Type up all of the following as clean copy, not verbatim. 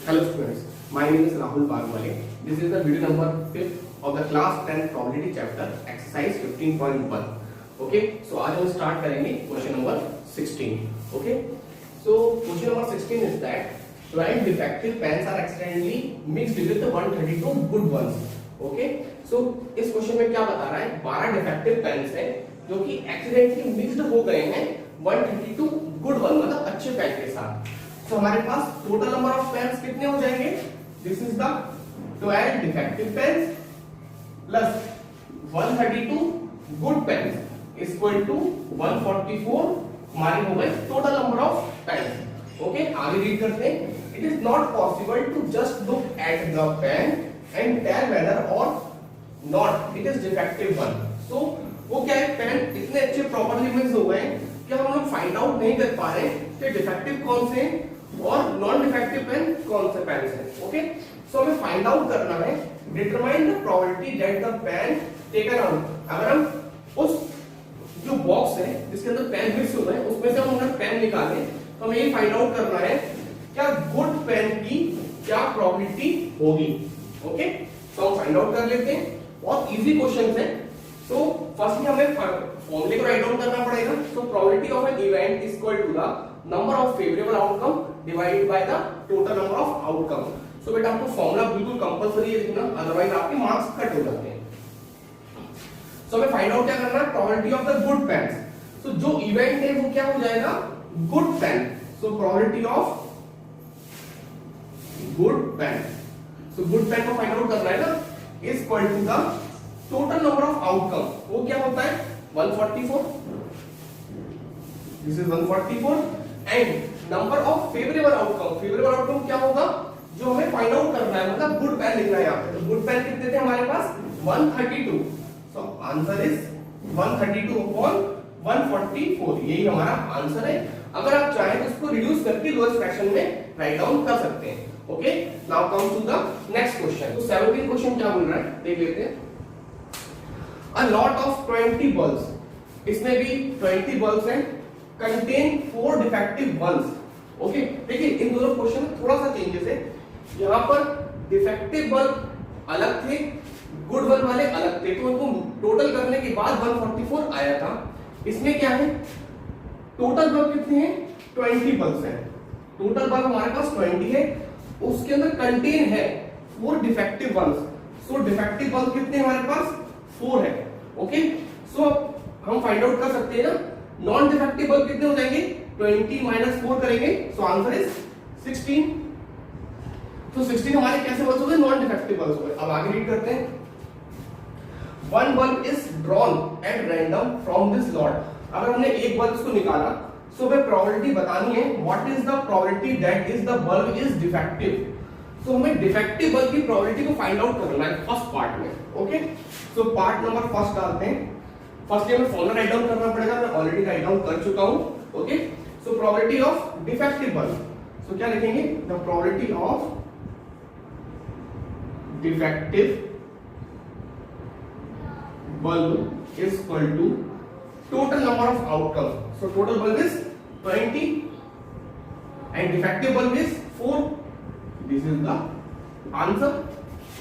Hello students, my name is Rahul Barwale. This is the video number 5 of the class 10 probability chapter exercise 15.1. Okay, so आज हम start करेंगे question number 16. Okay, so question number 16 is that 12 defective pens are accidentally mixed with the 132 good ones. Okay, so इस question में क्या बता रहा है, 12 defective pens है जो कि accidentally mixed हो गए हैं 132 good one मतलब अच्छे पेन के साथ. तो हमारे पास टोटल नंबर ऑफ पेन्स कितने हो जाएंगे? This is the 12 defective pens plus 132 good pens equal to 144 हमारे हो गए total number of pens. Okay, आगे रीड करते हैं. It is not possible to just look at the pen and tell whether और not it is defective one. So वो क्या है, पेन इतने अच्छे प्रॉपर्ली मिक्स हो गए कि हम लोग फाइंड आउट नहीं कर पा रहे कि डिफेक्टिव कौन से और नॉन डिफेक्टिव पेन कौन से पेन है. ओके, सो हमें फाइंड आउट करना है, determine the probability that the pen taken out. अगर हम उस जो बॉक्स है जिसके अंदर पेन मिक्स हो गए उसमें से हम उन्हें पेन निकालें तो हमें ये फाइंड आउट करना है क्या गुड पेन की क्या प्रोबेबिलिटी होगी. ओके, तो हम फाइंड आउट कर लेते हैं. बहुत इजी क्वेश्चन है. तो फर्स्टली हमें फॉर्मूले को राइट डाउन करना पड़ेगा. So probability of an event is equal to the number of favourable outcome divided by the total number of outcome. So बेटा आपको फॉर्मूला बिल्कुल कंपलसरी है लिखना, अदरवाइज आपके मार्क्स कट हो जाते हैं. सो हमें फाइंड आउट क्या करना है, probability of the good pens. So जो इवेंट है वो क्या हो जाएगा, good pen. So probability of good pen. So good pen को फाइंड आउट करना है ना, is equal to the total number of outcome. वो क्या होता है 144. This is 144 and number of favourable outcome. Favourable outcome क्या होगा, जो हमें फाइंड आउट करना है, मतलब गुड पेन लिखना है यहाँ पे. तो गुड पेन कितने थे हमारे पास 132. सो आंसर इज 132 अपॉन 144. यही हमारा आंसर है. अगर आप चाहें तो इसको रिड्यूस करके लोएस्ट फ्रैक्शन में राइट डाउन कर सकते हैं. Okay, now come to the next question. तो 17 क्वेश्चन क्या बोल रहा है देख लेते हैं. A lot of 20 bulbs, इसमें भी 20 bulbs हैं, contain 4 defective ones. ओके, देखिए इन दोनों क्वेश्चन में थोड़ा सा चेंजेस है. यहाँ पर डिफेक्टिव बल्ब अलग थे, गुड बल्ब वाले अलग थे, तो उनको टोटल करने के बाद 144 आया था. इसमें क्या है, टोटल बल्ब कितने हैं 20 बल्ब हैं. टोटल बल्ब हमारे पास 20 है, उसके अंदर कंटेन है 4 डिफेक्टिव बल्ब. सो डिफेक्टिव बल्ब कितने हमारे पास 4 है. ओके, सो हम फाइंड आउट कर सकते हैं ना, नॉन डिफेक्टिव बल्ब कितने हो जाएंगे, 20 माइनस 4 करेंगे, सो आंसर इज 16. तो 16 हमारे कैसे बल्ब हो गए, नॉन डिफेक्टिव बल्ब हो गए. अब आगे रीड करते हैं. One bulb is drawn at random from this lot. अगर हमने एक बल्ब को निकाला, सो हमें प्रोबेबिलिटी बतानी है, what is the probability that is the bulb is defective. तो हमें डिफेक्टिव बल्ब की प्रोबेबिलिटी को फाइंड आउट करना है फर्स्ट पार्ट में. Okay, so part number first डालते हैं. फर्स्ट हमें फॉर्मूला राइट डाउन करना पड़ेगा, मैं ऑलरेडी राइट डाउन कर चुका हूं. Okay, so probability of defective bulb. So क्या लिखेंगे, the probability of defective bulb is equal to total number of outcome. So total bulb is 20 and defective bulb is 4. This is the answer.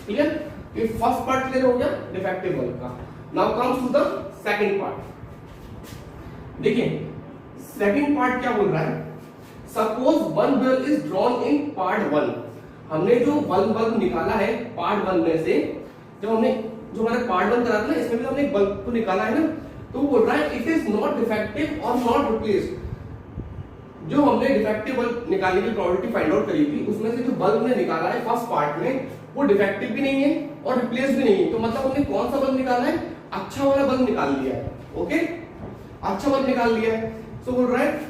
Clear? ये first part clear हो गया defective bulb का. Now comes to the second part. देखिए second part क्या बोल रहा है, suppose one bulb is drawn in part 1. हमने जो वन बल्ब निकाला है पार्ट 1 में से, जब हमने जो हमारे पार्ट 1 करा था ना, इसमें भी हमने एक बल्ब को निकाला है ना, तो वो बोल रहा है इट इज नॉट डिफेक्टिव और नॉट रिप्लेस्ड. जो हमने डिफेक्टिव बल्ब निकालने की प्रोबेबिलिटी फाइंड आउट करी थी, उसमें से जो बल्ब ने निकाला है फर्स्ट पार्ट में, वो डिफेक्टिव भी नहीं है और रिप्लेस भी नहीं है. तो मतलब हमने कौन सा बल्ब निकाला है, अच्छा वाला बल्ब निकाल लिया है. ओके, अच्छा बल्ब निकाल लिया है. सो बोल रहा है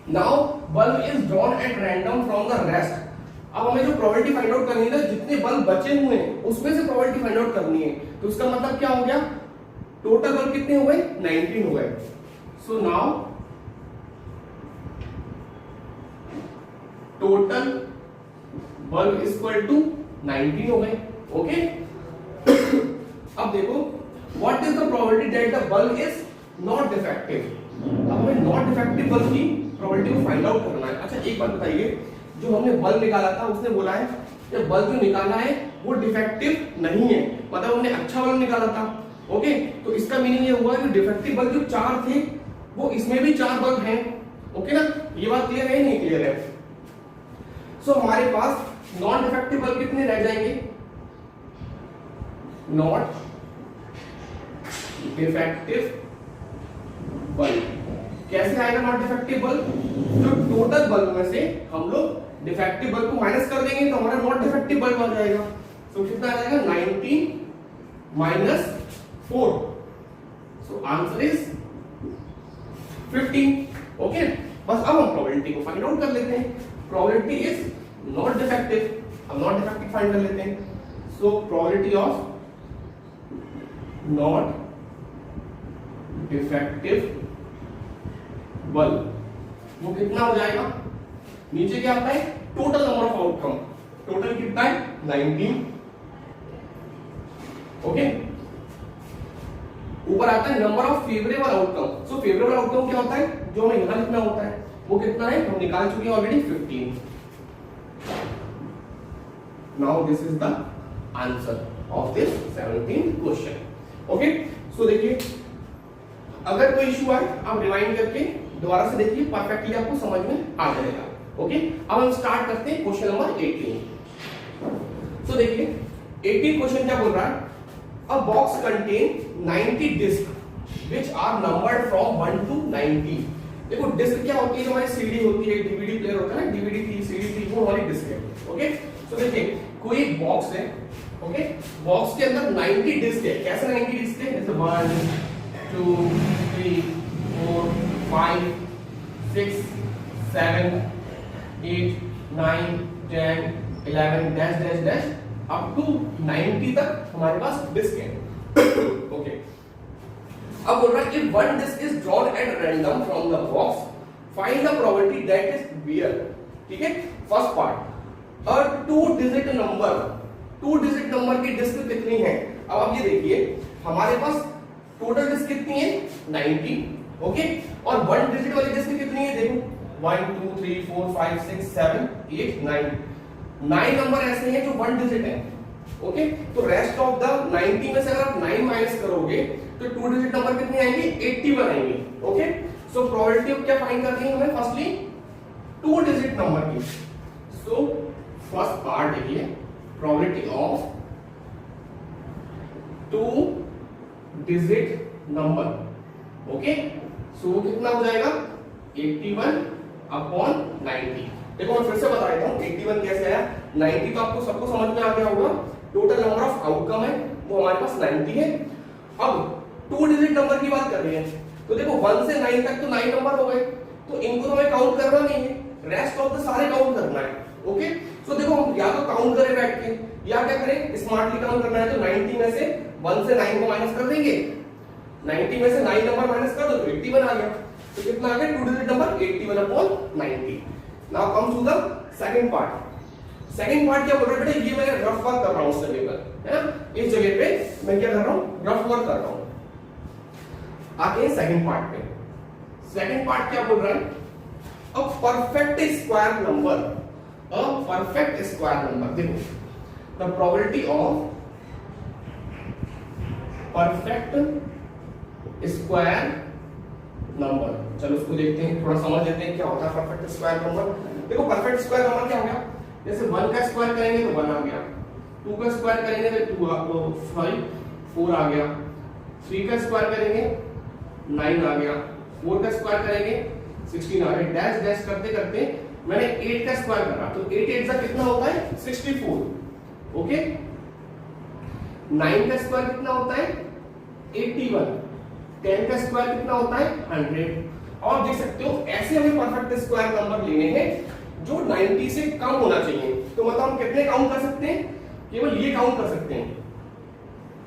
now bulb is drawn at random from the rest. अब हमें जो प्रोबेबिलिटी फाइंड आउट करनी है, जितने बल्ब बचे हुए हैं उसमें से प्रोबेबिलिटी फाइंड आउट करनी है. तो उसका मतलब क्या हो गया, टोटल बल्ब कितने हो गए 19 हो गए. So now total bulb is equal to 19 हो गए. ओके, अब देखो what is the probability that the bulb is not defective. अब हमें नॉट डिफेक्टिव बल्ब की प्रोबेबिलिटी को फाइंड आउट करना है. अच्छा एक बात बताइए, जो हमने बल निकाला था उसने बोला है कि बल जो निकाला है वो डिफेक्टिव नहीं है, मतलब हमने अच्छा बल निकाला था। ओके, तो इसका मीनिंग ये हुआ कि डिफेक्टिव बल जो 4 थे वो इसमें भी 4 बल हैं। ओके ना, ये बात क्लियर है नहीं क्लियर है? सो हमारे पास नॉन डिफेक्टिव बल कितने रह जाएंगे? नॉट डिफेक्टिव बल कैसे आएगा? नॉट डिफेक्टिव बल, जो टोटल बल में से हम लोग डिफेक्टिव बल को माइनस कर देंगे तो हमारा नॉट डिफेक्टिव बल बन जाएगा। तो कितना आ जाएगा? 19 minus 4, so answer is 15। Okay, बस अब हम प्रोबेबिलिटी को फाइंड आउट कर लेते हैं। प्रोबेबिलिटी इज नॉट डिफेक्टिव, अब नॉट डिफेक्टिव फाइंड कर लेते हैं। सो प्रोबेबिलिटी ऑफ नॉट डिफेक्टिव बल वो कितना हो जाएगा? नीचे क्या आता है? Total number of outcome, total कितना है? 19। ओके, ऊपर आता है number of favourable outcome. So favourable outcome क्या होता है? जो हमें यहां लिखना होता है वो कितना है? हम निकाल चुके हैं already, 15। Now this is the answer of this 17th question. Okay, so देखिए अगर कोई इशू आए आप रिवाइंड करके दोबारा से देखिए, परफेक्टली आपको समझ में आ जाएगा। ओके, अब हम स्टार्ट करते हैं क्वेश्चन नंबर 18। सो देखिए 18 क्वेश्चन क्या बोल रहा है? A box contain 90 disc which are numbered from 1 to 90। देखो डिस्क क्या होती है? जो हमारी सीडी होती है, डीवीडी प्लेयर होता है ना, डीवीडी थी, सीडी थी, वो हमारी डिस्क है। ओके, सो देखिए कोई एक बॉक्स है। ओके, बॉक्स के अंदर 90 डिस्क है। कैसे 90 डिस्क है? जैसे 1 2 3 4 5 6 7 8 9 10 11 dash dash dash up to 90 तक हमारे पास डिस्क है। ओके, अब बोल रहा है कि one disc is drawn at random from the box, find the probability that is where. ठीक है, first part, a 2 digit number, 2 digit number की डिस्क कितनी है? अब आप ये देखिए हमारे पास टोटल डिस्क कितनी है? 90। ओके, और 1 डिजिट वाली डिस्क कितनी है? देखो 1 2 3 4 5 6 7 8 9, 9 नंबर ऐसे हैं जो 1 डिजिट है। ओके, तो रेस्ट ऑफ द 90 में से अगर आप 9 माइनस करोगे तो 2 डिजिट नंबर कितने आएंगे? 81 आएंगे। ओके, सो प्रोबेबिलिटी ऑफ क्या फाइंड करनी है हमें? फर्स्टली 2 डिजिट नंबर की। सो फर्स्ट पार्ट देखिए, probability of 2 digit number. Okay, so कितना हो जाएगा? 81 अपॉन 90। देखो मैं फिर से बता देता हूं 81 कैसे आया। 90 तो आपको सबको समझ में आ गया होगा, टोटल नंबर ऑफ आउटकम है वो हमारे पास 90 है। अब 2 डिजिट नंबर की बात कर रहे हैं तो देखो 1 से 9 तक तो 9 नंबर हो गए, तो इनको तो हमें काउंट करना नहीं है, रेस्ट ऑफ द सारे काउंट करना है। ओके, सो देखो हम या तो काउंट करें बैठ के या क्या करें, स्मार्टली काउंट करना है तो 90 में से 1 से 9 को माइनस कर देंगे, 90 में से 9 नंबर माइनस कर दो तो 81 आ गया। तो कितना आ गया? 2 digit number 81 upon 90। Now come to the second part. Second part क्या बोल रहा है बेटा? ये मैं रफ वर्क कर रहा हूं उस जगह पर, है ना, इस जगह पे मैं क्या कर रहा हूं? रफ वर्क कर रहा हूं। आते हैं सेकंड पार्ट पे। सेकंड पार्ट क्या बोल रहा है? A perfect square number, a perfect square number. देखो the probability of perfect square number, चलो उसको देखते हैं, थोड़ा समझ लेते हैं क्या होता है परफेक्ट स्क्वायर नंबर। देखो परफेक्ट स्क्वायर नंबर क्या हो गया? जैसे 1 का स्क्वायर करेंगे तो 1 आ गया, 2 का स्क्वायर करेंगे तो 4 आ गया, 3 का स्क्वायर करेंगे 9 आ गया, 4 का स्क्वायर करेंगे 16 आ गया। डैश डैश करते करते मैंने 8 का स्क्वायर करा तो 8 8 का कितना होता है? 64। ओके, 9 का स्क्वायर कितना होता है? 81। 10 का स्क्वायर कितना होता है? 100। और देख सकते हो ऐसे हमें परफेक्ट स्क्वायर नंबर लेने हैं जो 90 से कम होना चाहिए। तो मतलब हम कितने काउंट कर सकते हैं? केवल ये काउंट कर सकते हैं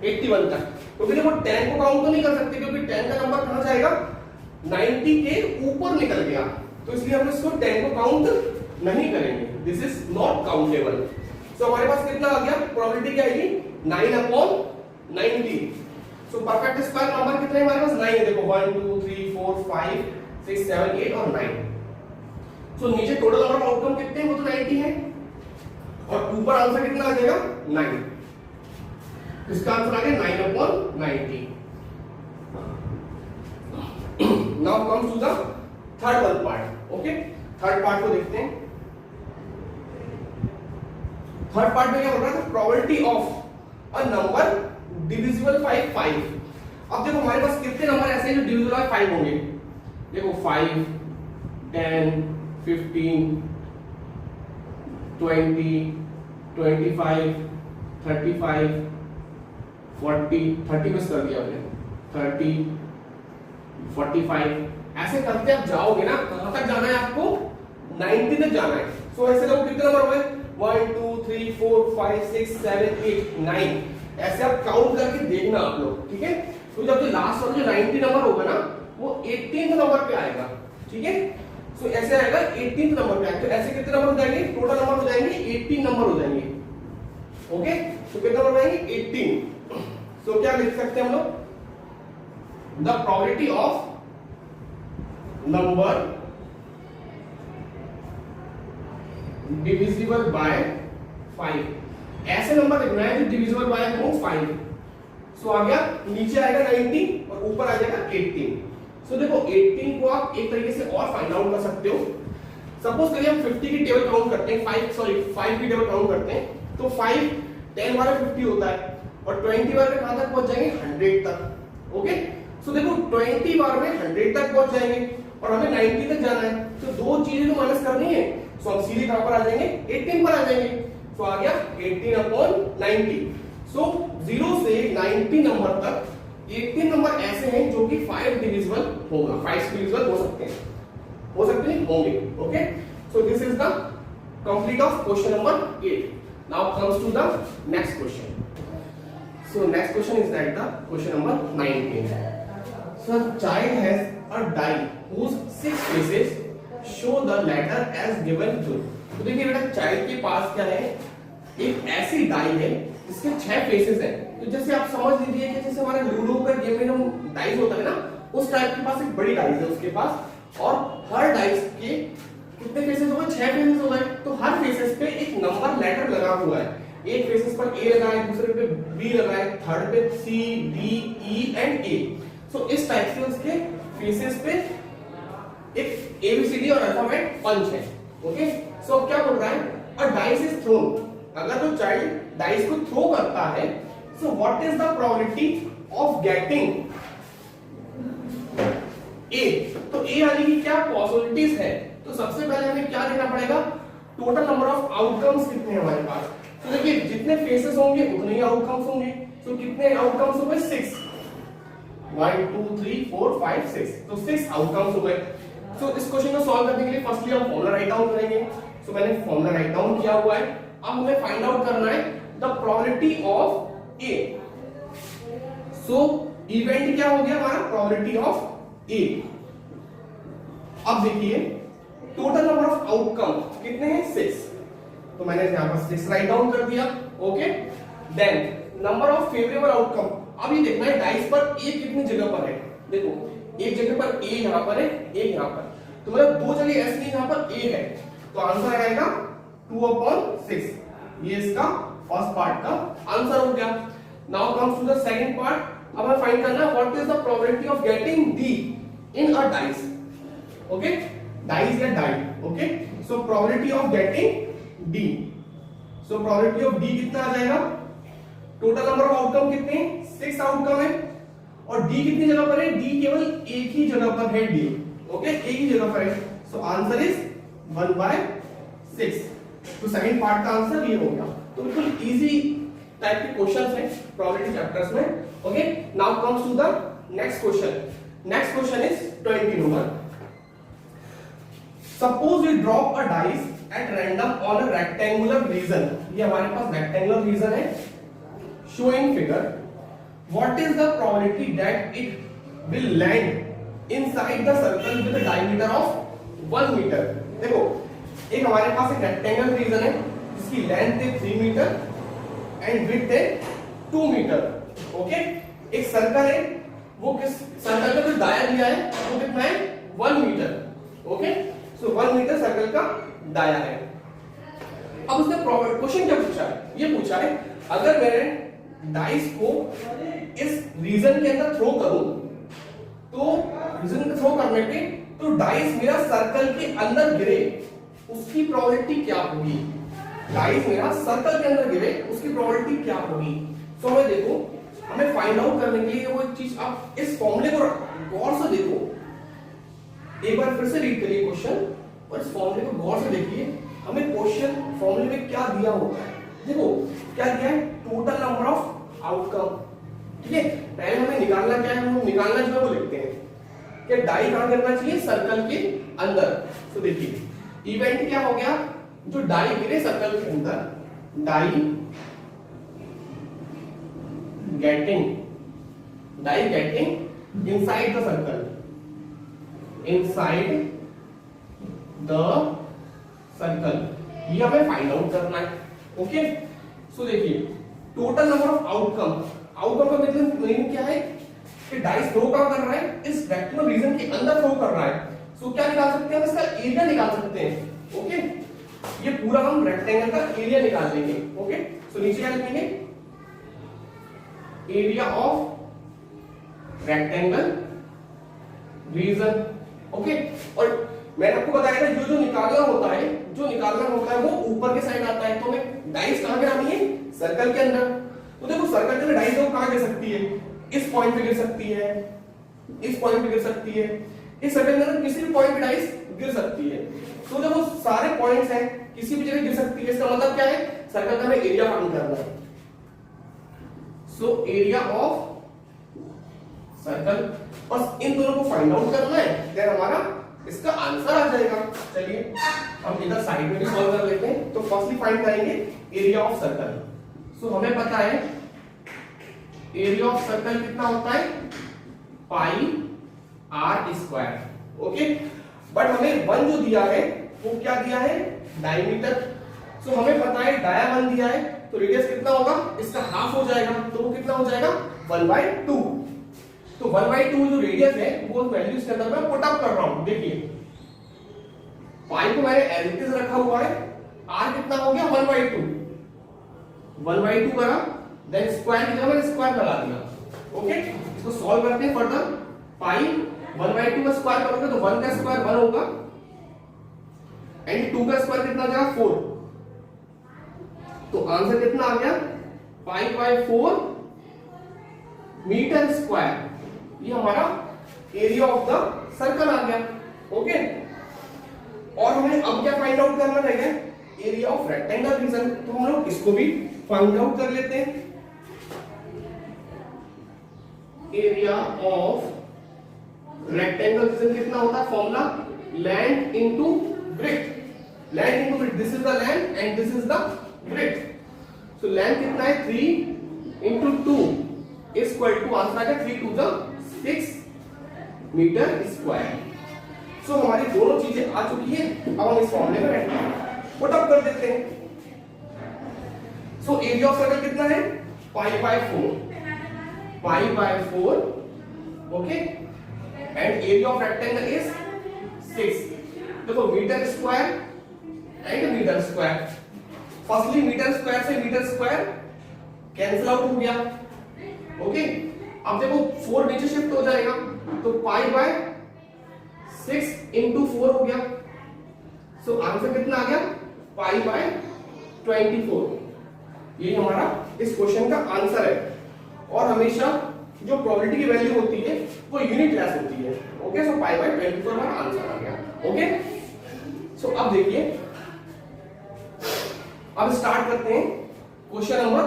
81 तक, क्योंकि देखो 10 को काउंट तो नहीं कर सकते क्योंकि 10 का नंबर कहां जाएगा? 90 के ऊपर निकल गया, तो इसलिए हम इसको 10 को काउंट नहीं करेंगे। This is not countable. So हमारे पास कितना आ गया? प्रोबेबिलिटी क्या आएगी? 9 upon 90। So perfect square number कितने हमारे पास? 9 है। देखो 1 2 3 4 5 6 7 8 और 9। सो नीचे टोटल नंबर ऑफ आउटकम कितने हैं, वो तो 90 है, और ऊपर आंसर कितना आ जाएगा 9। इसका आंसर आ गया 9/90। Now comes to the third one part. Okay, third part को देखते हैं। थर्ड पार्ट में क्या बोल रहा है, probability of a number divisible by 5। अब देखो हमारे पास कितने नंबर ऐसे हैं जो डिविजिबल बाय 5 होंगे। देखो 5, 10, 15, 20, 25, 35, 40, 30 मिस कर दिया हमने, 30, 45, ऐसे करते आप जाओगे ना, कहां तक जाना है आपको, 90 तक जाना है। सो ऐसे लोग कितने नंबर हो गए, 1 2 3 4 5 6 7 8 9, ऐसे आप काउंट करके देखना आप लोग, ठीक है। तो जब लास्ट वाला जो 90 नंबर होगा ना, वो 18th नंबर पे आएगा, ठीक है। सो ऐसे आएगा 18th नंबर पे आएगा। तो ऐसे कितने नंबर हो जाएंगे, टोटल नंबर हो जाएंगे 18 नंबर हो जाएंगे। ओके, तो कितने नंबर आएंगे 18। सो क्या लिख सकते हैं हम लोग, the probability of number divisible by 5, ऐसे नंबर लिखना है जो डिविजिबल बाय हो 5। सो आ गया, नीचे आएगा 90 और ऊपर आ जाएगा 18। सो देखो 18 को आप एक तरीके से और फाइंड आउट कर सकते हो। सपोज करिए हम 50 की टेबल काउंट करते हैं, 5 की टेबल काउंट करते हैं, तो 5 10 बार 50 होता है, और 20 बार में कहां तक पहुंच जाएंगे, 100 तक। ओके, सो देखो 20 बार में 100 तक पहुंच जाएंगे और हमें 90 तक जाना है, तो दो चीजें तो माइनस करनी है। सो हम सीधे कहां पर आ जाएंगे, 18 पर आ जाएंगे। तो आ गया 18/90। सो 0 से 90 नंबर तक 18 नंबर ऐसे हैं जो कि 5 डिविजिबल होगा, 5 डिविजिबल हो सकते हैं, होंगे। Okay, so this is the complete of question number 8। Now comes to the next question. So next question is that the question number 19। So child has a die whose 6 faces show the letter as given below। तो देखिए बेटा, child के पास क्या है, एक ऐसी die है जिसके 6 फेसेस हैं। तो जैसे आप समझ लीजिए कि जैसे हमारे लूडो का गेम में हम डाइस होता है ना, उस टाइप के पास एक बड़ी डाइस है उसके पास, और हर डाइस के कितने फेसेस हो गए, 6 फेसेस हो गए। तो हर फेसेस पे एक नंबर लेटर लगा हुआ है। एक फेसेस पर ए लगा है, दूसरे पे बी लगा है, थर्ड पे सी डी ई एंड ए। सो इस टाइप से उसके फेसेस पे एक एबीसीडी और अल्फाबेट पंच है। ओके, सो क्या बोल रहा है, अ डाइस इज थ्रोन। अगर तो चाइल्ड डाइस को थ्रो करता है, so what is the probability of getting a. तो ए आने की क्या पॉसिबिलिटीज है, तो सबसे पहले हमें क्या देखना पड़ेगा, टोटल नंबर ऑफ आउटकम्स कितने हैं हमारे पास। तो देखिए जितने फेसेस होंगे उतने ही आउटकम्स होंगे। तो कितने आउटकम्स हो गए, 6, 1 2 3 4 5 6, तो 6 आउटकम्स हो गए। सो इस क्वेश्चन को सॉल्व करने के लिए फर्स्टली हम फॉर्मूला राइट डाउन करेंगे। सो मैंने फॉर्मूला राइट डाउन किया हुआ है। अब हमें फाइंड आउट करना है the probability of A. So event क्या हो गया हमारा, प्रोबेबिलिटी ऑफ ए। अब देखिए टोटल नंबर ऑफ आउटकम कितने हैं, 6, तो मैंने यहां पर 6 राइट डाउन कर दिया। Okay, then number of favourable outcome. अब ये देखना है डाइस पर ए कितनी जगह पर है। देखो एक जगह पर ए यहां पर है, एक यहां पर, तो मतलब दो जगह ऐसी है जहां पर ए है, तो आंसर आएगा 2/6। ये इसका फर्स्ट पार्ट का आंसर हो गया। Now comes to the second part. अब हमें फाइंड करना है what is the probability of getting D in a dice. Okay, dice या die. Okay, so probability of getting D. So probability of D कितना आ जाएगा, टोटल नंबर ऑफ आउटकम कितने, 6 outcome है, और डी कितनी जगह पर है, डी केवल एक ही जगह पर है, डी। ओके, एक ही जगह पर है। सो आंसर इज 1/6। तो सेकंड पार्ट का आंसर ये हो गया। तो बिल्कुल इजी टाइप के क्वेश्चंस हैं प्रोबेबिलिटी चैप्टर्स में। Okay, now comes to the next question. Next question is 20 number. Suppose we drop a dice at random on a rectangular region. ये हमारे पास रेक्टेंगुलर रीजन है, showing figure. What is the probability that it will land inside the circle with a diameter of 1 meter? देखो एक हमारे पास एक rectangle reason है जिसकी लेंथ है 3 मीटर एंड विड्थ है 2 मीटर। ओके, एक सर्कल है, वो किस सर्कल का जो दायरा दिया है वो कितना है, 1 मीटर। ओके, सो 1 मीटर सर्कल का दाया है। अब उसने क्वेश्चन क्या पूछा है, ये पूछा है अगर मैं डाइस को इस रीजन के अंदर थ्रो करूं, तो रीजन में थ्रो करने पे तो डाइस मेरा सर्कल के अंदर गिरे, उसकी प्रोबेबिलिटी क्या होगी। डाइस मेरा सर्कल के अंदर गिरे, उसकी प्रोबेबिलिटी क्या होगी। तो हमें देखो, हमें फाइंड आउट करने के लिए वो एक चीज, आप इस फॉर्मूले को गौर से देखो, एक बार फिर से रीड करिए क्वेश्चन और इस फॉर्मूले को गौर से देखिए। हमें क्वेश्चन फॉर्मूले में क्या दिया होता है, देखो क्या दिया है, टोटल नंबर ऑफ आउटकम। ठीक है, पहले हमें निकालना क्या है, हम निकालना जो है वो लिखते हैं कि डाई कहां गिरना चाहिए, सर्कल के अंदर। तो देखिए इवेंट क्या हो गया, जो डाई गिरे सर्कल के अंदर, die getting inside the circle, inside the circle, ये हमें फाइंड आउट करना है। ओके, सो देखिए total number of outcome, outcome का मतलब मीनिंग क्या है कि डाइस थ्रो कहां कर रहा है, इस रेक्टेंगल रीजन के अंदर थ्रो कर रहा है। सो क्या निकाल सकते हैं, इसका एरिया निकाल सकते हैं। ओके, ये पूरा हम रेक्टेंगल का एरिया निकाल लेंगे। ओके, सो नीचे क्या लिखेंगे, area of rectangle region. Okay, और मैंने आपको बताया था जो निकालना होता है, वो ऊपर के साइड आता है। तो हमें डाइस कहां गिरानी है, सर्कल के अंदर। तो देखो सर्कल के अंदर डाइस कहां गिर सकती है, इस पॉइंट पे गिर सकती है, इस पॉइंट पे गिर सकती है, इस सर्कल के अंदर किसी भी पॉइंट पे डाइस गिर सकती है। तो जब वो सारे पॉइंट्स हैं, किसी भी जगह गिर सकती है, इसका मतलब क्या है, सर्कल का हमें एरिया फाइंड करना है। सो एरिया ऑफ सर्कल, और इन दोनों को फाइंड आउट करना है, देन हमारा इसका आंसर आ जाएगा। चलिए हम इधर साइड में भी सॉल्व कर लेते हैं। तो फर्स्टली फाइंड करेंगे एरिया ऑफ सर्कल। सो हमें पता है एरिया ऑफ सर्कल कितना होता है, पाई आर स्क्वायर। ओके, बट हमें 1 जो दिया है वो क्या दिया है, डायमीटर। सो हमें पता है डाया 1 दिया है, तो रेडियस कितना होगा, इसका हाफ हो जाएगा, तो वो कितना हो जाएगा, 1/2। तो 1/2 जो रेडियस है वो वैल्यू इसके अंदर मैं पुट अप कर रहा हूं। देखिए पाई को मैंने एज इट इज रखा हुआ है, आर कितना हो गया, 1/2 करा, देन स्क्वायर की जगह मैंने स्क्वायर लगा दिया। ओके, इसको सॉल्व करते हैं फर्दर। पाई 1/2 का स्क्वायर करोगे तो 1 का स्क्वायर 1 होगा, एंड 2 का स्क्वायर कितना आ जाएगा, 4। तो आंसर कितना आ गया, π/4 मीटर स्क्वायर। ये हमारा एरिया ऑफ द सर्कल आ गया। ओके, और हमें अब क्या फाइंड आउट करना रहेगा, एरिया ऑफ रेक्टेंगल रीजन। तो हम लोग इसको भी फाइंड आउट कर लेते हैं। एरिया ऑफ रेक्टेंगल रीजन कितना होता है, formula length into breadth, length into breadth, this is the length and this is the breadth. So length कितना है, 3 into 2 is equal to, answer आ गया 3 to the 6 metre square. So हमारी दोनों चीजें आ चुकी है। अब हम इस फॉर्मूले में पुट अप कर देते हैं। सो एरिया ऑफ सर्कल कितना है, π/4, okay, and area of rectangle is 6। देखो metre square and metre square, firstly metre square से मीटर स्क्वायर कैंसिल आउट हो गया। ओके, अब देखो 4 नीचे शिफ्ट हो जाएगा, तो π/6 into 4 हो गया। सो आंसर कितना आ गया, π/24। ये हमारा इस क्वेश्चन का आंसर है। और हमेशा जो प्रोबेबिलिटी की वैल्यू होती है वो यूनिट लेस होती है। ओके, सो π/24 हमारा आंसर आ गया। ओके, सो अब देखिए, अब स्टार्ट करते हैं क्वेश्चन नंबर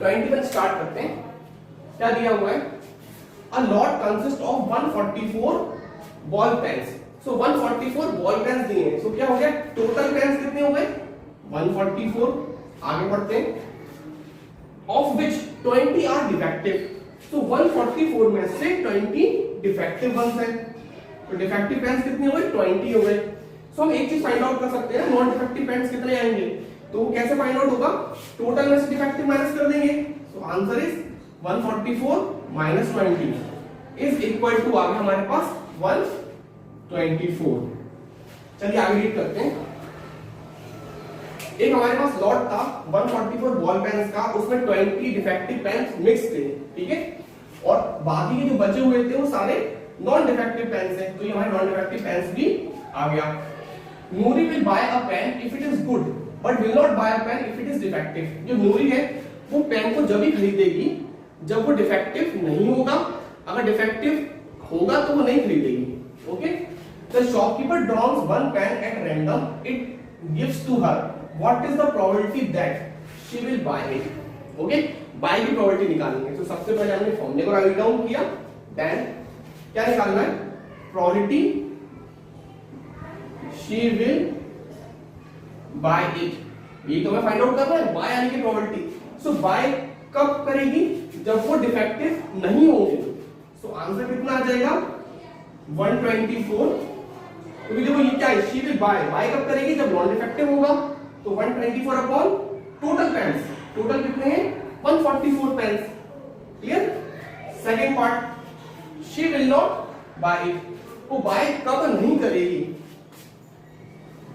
21 स्टार्ट करते हैं। क्या दिया हुआ है, a lot consist of 144 ball pens. So 144 ball pens दिए हैं। सो क्या हो गया, टोटल पेन्स कितने हो गए, 144। आगे बढ़ते हैं, ऑफ विच 20 आर डिफेक्टिव। सो 144 में से 20 डिफेक्टिव वंस हैं। तो डिफेक्टिव पेन्स कितने हो गए, 20 हो गए। सो हम एक चीज फाइंड आउट कर सकते हैं, नॉन डिफेक्टिव पेन्स कितने आएंगे। तो वो कैसे फाइंड आउट होगा, टोटल में से डिफेक्टिव माइनस कर देंगे। So answer is 144 - 20 is equal to, आ गया हमारे पास 24। चलिए आगे रीड करते हैं। एक हमारे पास लॉट था 144 बॉल पेन्स का, उसमें 20 डिफेक्टिव पेन्स मिक्स थे, ठीक है, और बाकी के जो बचे हुए थे वो सारे नॉन डिफेक्टिव पेन्स हैं, तो ये हमारे नॉन डिफेक्टिव पेन्स भी आ गया। Noori will buy a pen if it is good but will not buy a pen if it is defective. जो नूरी है वो पेन को जब ही खरीदेगी जब वो डिफेक्टिव नहीं होगा, अगर डिफेक्टिव होगा तो वो नहीं खरीदेगी। Okay, the shopkeeper draws one pen at random, it gives to her, what is the probability that she will buy it. Okay, buy की प्रोबेबिलिटी निकालेंगे। तो सबसे पहले हमने फॉर्मूले को राइट डाउन किया, देन क्या निकालना है, probability she will buy it, ये तो हमें फाइंड आउट करना है, बाय यानी कि प्रोबेबिलिटी। सो बाय कब करेगी, जब वो डिफेक्टिव नहीं होंगे। सो आंसर कितना आ जाएगा 124, क्योंकि देखो ये क्या है, शी विल बाय कब करेगी, जब नॉन डिफेक्टिव होगा। तो 124 अपॉन टोटल पेन्स, टोटल कितने हैं 144 pens. Clear. Second part, she will not buy it, वो बाय कब नहीं करेगी,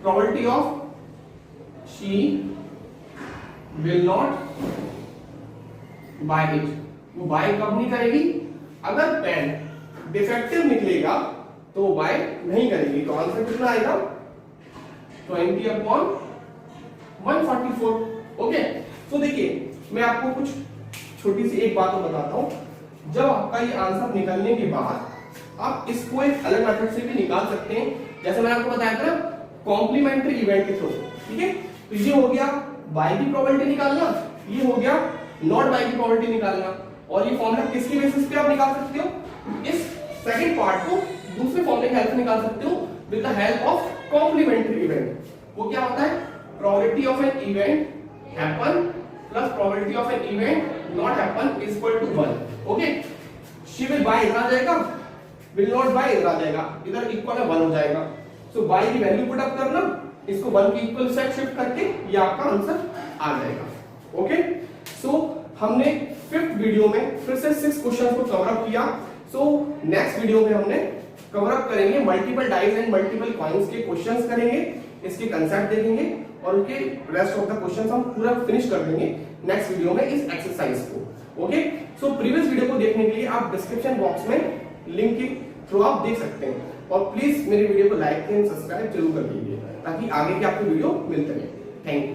probability of she will not buy it, वो बाय कब नहीं करेगी, अगर पेन डिफेक्टिव निकलेगा तो बाय नहीं करेगी। तो आंसर कितना आएगा 20 अपॉन 144। ओके, तो देखिए मैं आपको कुछ छोटी सी एक बात बताता हूं। जब आपका ये आंसर निकलने के बाद आप इसको एक अलग मेथड से भी निकाल सकते हैं, जैसे मैंने आपको बताया था ना, कॉम्प्लीमेंट्री इवेंट के थ्रू। ठीक है, तो ये हो गया बाय की प्रोबेबिलिटी निकालना, ये हो गया नॉट बाय की प्रोबेबिलिटी निकालना, और ये फॉर्मूला किसकी बेसिस पे आप निकाल सकते हो, इस सेकंड पार्ट को दूसरे फॉर्मूले की हेल्प से निकाल सकते हो with the help of complementary event. वो क्या होता है, probability of an event happen plus probability of an event not happen is equal to 1। Okay, she will buy इधर आ जाएगा, विल नॉट बाय इधर आ जाएगा, इधर इक्वल है 1 हो जाएगा। सो बाय की वैल्यू पुट अप करना, इसको 1 के इक्वल साइड शिफ्ट करके ये आपका आंसर आ जाएगा। ओके, सो हमने 5th वीडियो में फिर से 6 क्वेश्चंस को कवर अप किया। सो नेक्स्ट वीडियो में हमने कवर अप करेंगे multiple dies and multiple coins के क्वेश्चंस करेंगे, इसके कंसेप्ट देखेंगे और उनके रेस्ट ऑफ द क्वेश्चंस हम पूरा फिनिश कर देंगे नेक्स्ट वीडियो में इस एक्सरसाइज को। ओके, सो प्रीवियस वीडियो को देखने के लिए आप डिस्क्रिप्शन बॉक्स में लिंक के थ्रू आप देख सकते हैं, और प्लीज मेरी वीडियो को लाइक एंड सब्सक्राइब जरूर कर दीजिए ताकि आगे की आपको वीडियो मिलते रहे। Thank you.